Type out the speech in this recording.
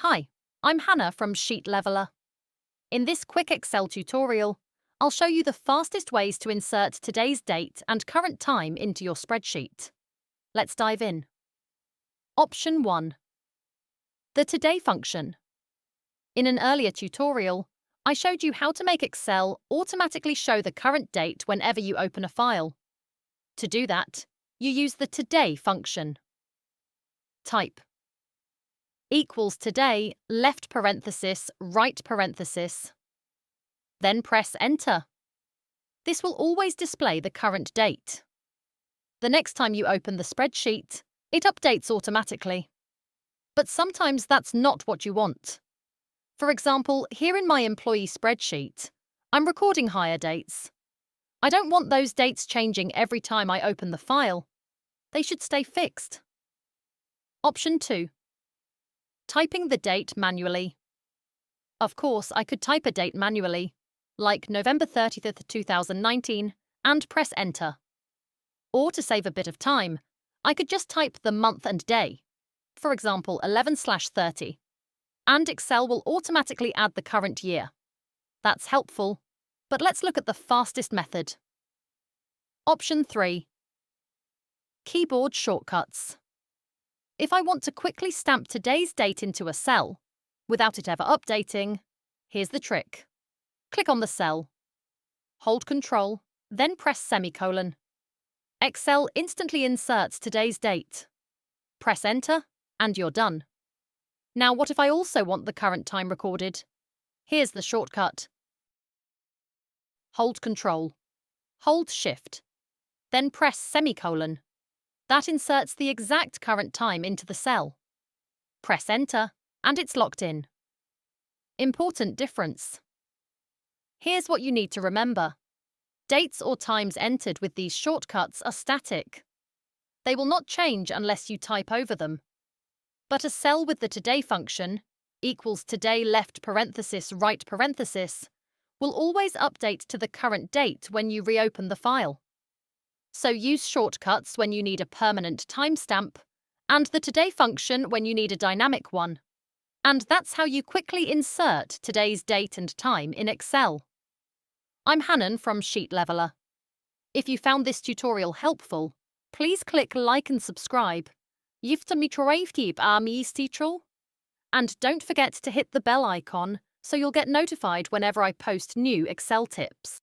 Hi, I'm Hannah from Sheet Leveler. In this quick Excel tutorial, I'll show you the fastest ways to insert today's date and current time into your spreadsheet. Let's dive in. Option 1. The Today function. In an earlier tutorial, I showed you how to make Excel automatically show the current date whenever you open a file. To do that, you use the Today function. Type equals today, left parenthesis, right parenthesis. Then press Enter. This will always display the current date. The next time you open the spreadsheet, it updates automatically. But sometimes that's not what you want. For example, here in my employee spreadsheet, I'm recording hire dates. I don't want those dates changing every time I open the file. They should stay fixed. Option 2. Typing the date manually. Of course, I could type a date manually, like November 30th, 2019, and press Enter. Or to save a bit of time, I could just type the month and day, for example 11/30, and Excel will automatically add the current year. That's helpful, but let's look at the fastest method. Option 3. Keyboard shortcuts. If I want to quickly stamp today's date into a cell, without it ever updating, here's the trick. Click on the cell. Hold Ctrl, then press semicolon. Excel instantly inserts today's date. Press Enter, and you're done. Now, what if I also want the current time recorded? Here's the shortcut. Hold Ctrl. Hold Shift. Then press semicolon. That inserts the exact current time into the cell. Press Enter, and it's locked in. Important difference. Here's what you need to remember. Dates or times entered with these shortcuts are static. They will not change unless you type over them. But a cell with the Today function, equals today left parenthesis right parenthesis, will always update to the current date when you reopen the file. So use shortcuts when you need a permanent timestamp, and the Today function when you need a dynamic one. And that's how you quickly insert today's date and time in Excel. I'm Hannah from Sheet Leveler. If you found this tutorial helpful, please click like and subscribe. And don't forget to hit the bell icon so you'll get notified whenever I post new Excel tips.